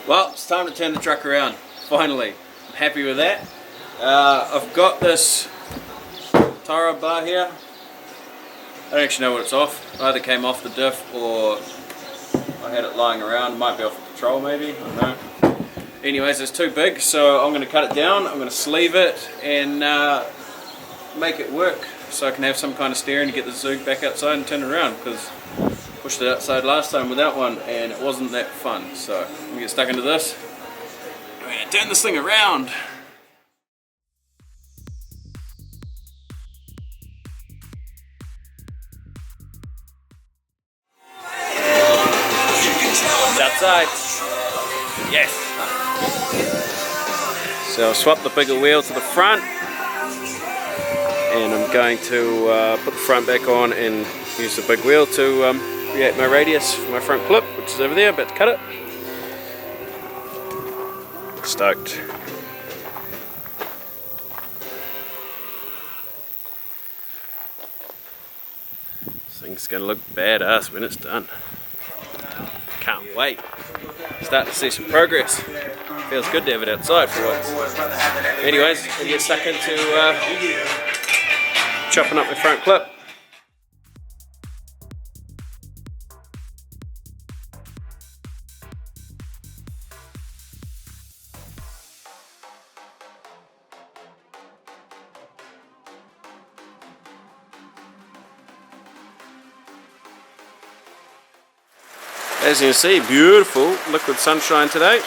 Well, it's time to turn the truck around, finally. I'm happy with that. I've got this tie rod bar here. I don't actually know what it's off. It either came off the diff or I had it lying around. It might be off the control maybe, I don't know. Anyways, it's too big, so I'm going to cut it down. I'm going to sleeve it and make it work so I can have some kind of steering to get the Suzuki back outside and turn it around, because I pushed it outside last time without one and it wasn't that fun. So I'm going to get stuck into this. I'm going to turn this thing around. It's outside. Yes. So I'll swap the bigger wheel to the front, and I'm going to put the front back on and use the big wheel to create my radius for my front clip, which is over there, about to cut it. Stoked. This thing's going to look badass when it's done. Can't wait. Starting to see some progress. Feels good to have it outside for once. Anyways, we'll get stuck into chopping up the front clip. As you can see, beautiful liquid sunshine today.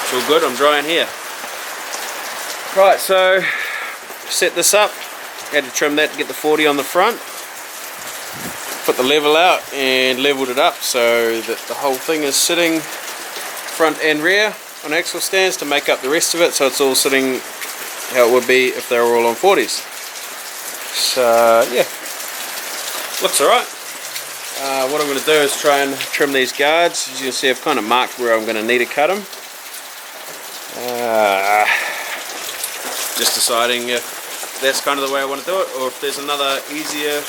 It's all good, I'm drying here. Right, so set this up. Had to trim that to get the 40 on the front. Put the level out and leveled it up so that the whole thing is sitting front and rear on axle stands to make up the rest of it, so it's all sitting how it would be if they were all on 40s. So yeah, looks alright. What I'm going to do is try and trim these guards. As you can see, I've kind of marked where I'm going to need to cut them. Just deciding if that's kind of the way I want to do it, or if there's another easier,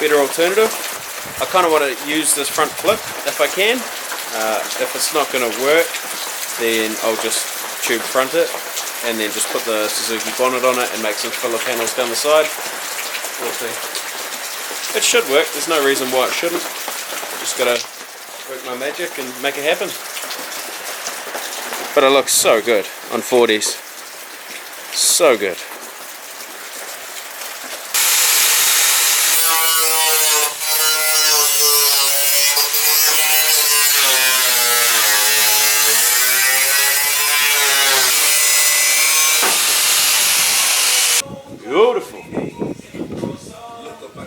better alternative. I kind of want to use this front clip if I can. If it's not going to work, then I'll just tube front it and then just put the Suzuki bonnet on it and make some filler panels down the side. We'll see. It should work, there's no reason why it shouldn't. Just gotta work my magic and make it happen. But it looks so good on 40s. So good. Beautiful.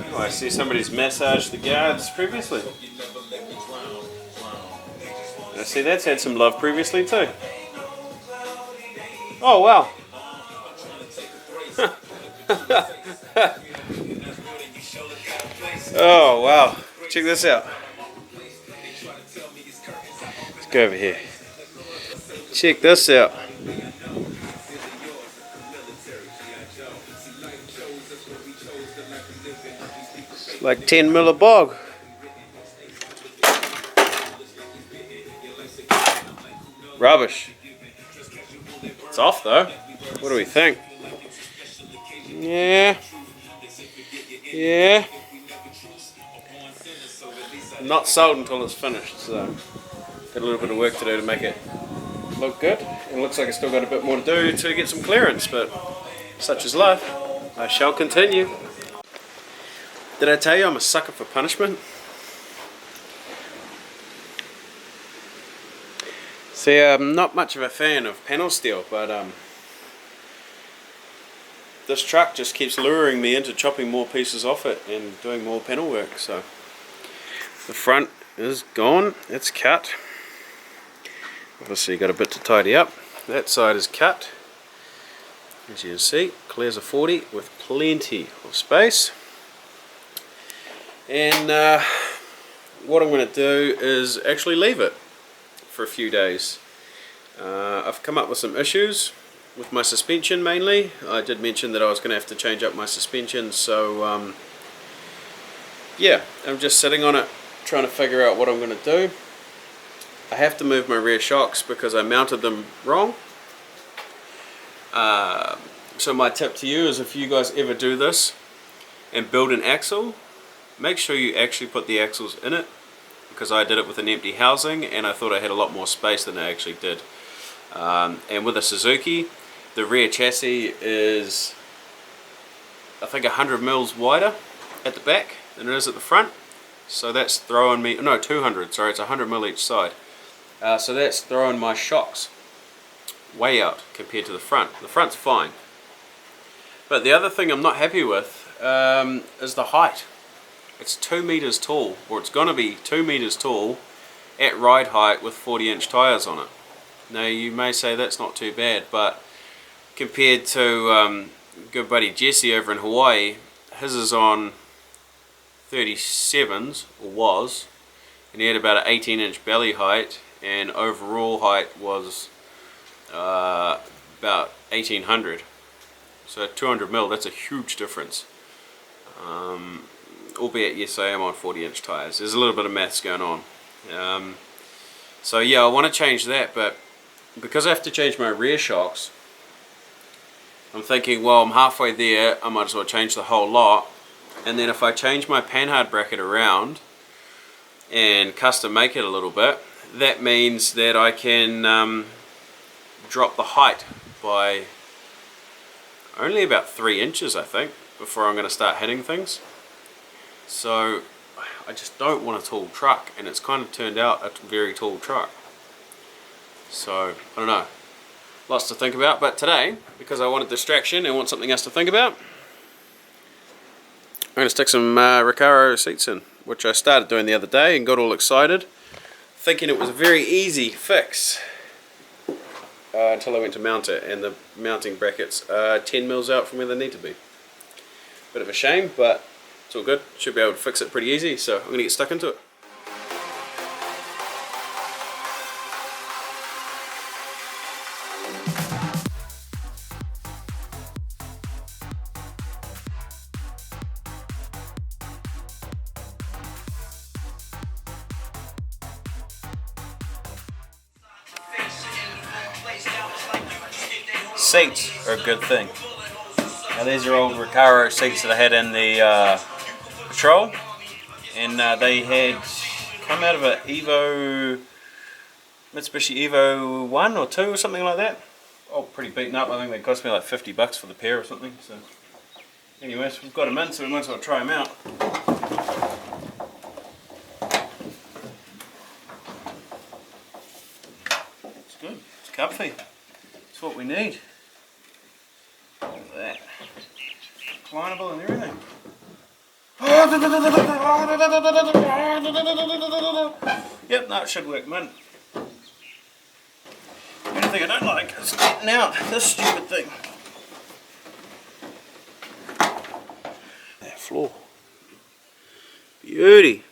Oh, I see somebody's massaged the guards previously. I see that's had some love previously too. Oh wow. Oh wow. Check this out. Let's go over here. Check this out. Like 10 mil of bog. Rubbish. It's off though. What do we think? Yeah. Yeah. I'm not sold until it's finished, so got a little bit of work to do to make it look good. It looks like I still got a bit more to do to get some clearance, but such is life. I shall continue. Did I tell you I'm a sucker for punishment? See, I'm not much of a fan of panel steel, but this truck just keeps luring me into chopping more pieces off it and doing more panel work. So the front is gone, it's cut. Obviously got a bit to tidy up. That side is cut. As you can see, clears a 40 with plenty of space. And what I'm going to do is actually leave it for a few days. I've come up with some issues with my suspension mainly. I did mention that I was going to have to change up my suspension, so yeah, I'm just sitting on it trying to figure out what I'm going to do. I have to move my rear shocks because I mounted them wrong. So my tip to you is, if you guys ever do this and build an axle, make sure you actually put the axles in it, because I did it with an empty housing and I thought I had a lot more space than I actually did. And with a Suzuki, the rear chassis is, I think, 100 mils wider at the back than it is at the front. So that's throwing me, no, 200, sorry, it's 100 mil each side. So that's throwing my shocks way out compared to the front. The front's fine. But the other thing I'm not happy with is the height. It's 2 meters tall, or it's going to be 2 meters tall at ride height with 40-inch tires on it. Now you may say that's not too bad, but compared to good buddy Jesse over in Hawaii, his is on 37s, or was, and he had about an 18-inch belly height, and overall height was about 1800. So 200 mil, that's a huge difference. Albeit, yes, I am on 40-inch tires. There's a little bit of maths going on. So yeah, I want to change that, but because I have to change my rear shocks, I'm thinking, well, I'm halfway there, I might as well change the whole lot. And then if I change my panhard bracket around and custom make it a little bit, that means that I can drop the height by only about 3 inches, I think, before I'm going to start hitting things. So I just don't want a tall truck, and it's kind of turned out a very tall truck. So I don't know, lots to think about. But today, because I want a distraction and want something else to think about, I'm going to stick some Recaro seats in, which I started doing the other day and got all excited, thinking it was a very easy fix. Until I went to mount it, and the mounting brackets are 10 mils out from where they need to be. Bit of a shame, but it's all good. Should be able to fix it pretty easy, so I'm going to get stuck into it. Seats are a good thing. Now these are old Recaro seats that I had in the Patrol, and they had come out of a Mitsubishi Evo 1 or 2 or something like that. Oh, pretty beaten up. I think they cost me like $50 for the pair or something. So anyways, we've got them in, so we might as well try them out. It's good. It's comfy. It's what we need. Look at that. Reclinable and everything. Yep, no, it should work, man. The only thing I don't like is getting out this stupid thing. That floor. Beauty.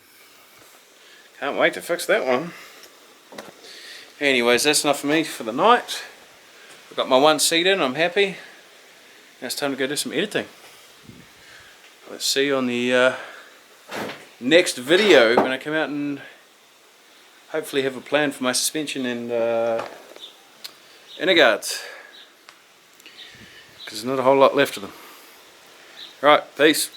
Can't wait to fix that one. Anyways, that's enough for me for the night. I've got my one seat in, I'm happy. Now it's time to go do some editing. Let's see you on the next video when I come out and hopefully have a plan for my suspension and inner guards. Because there's not a whole lot left of them. Alright, peace.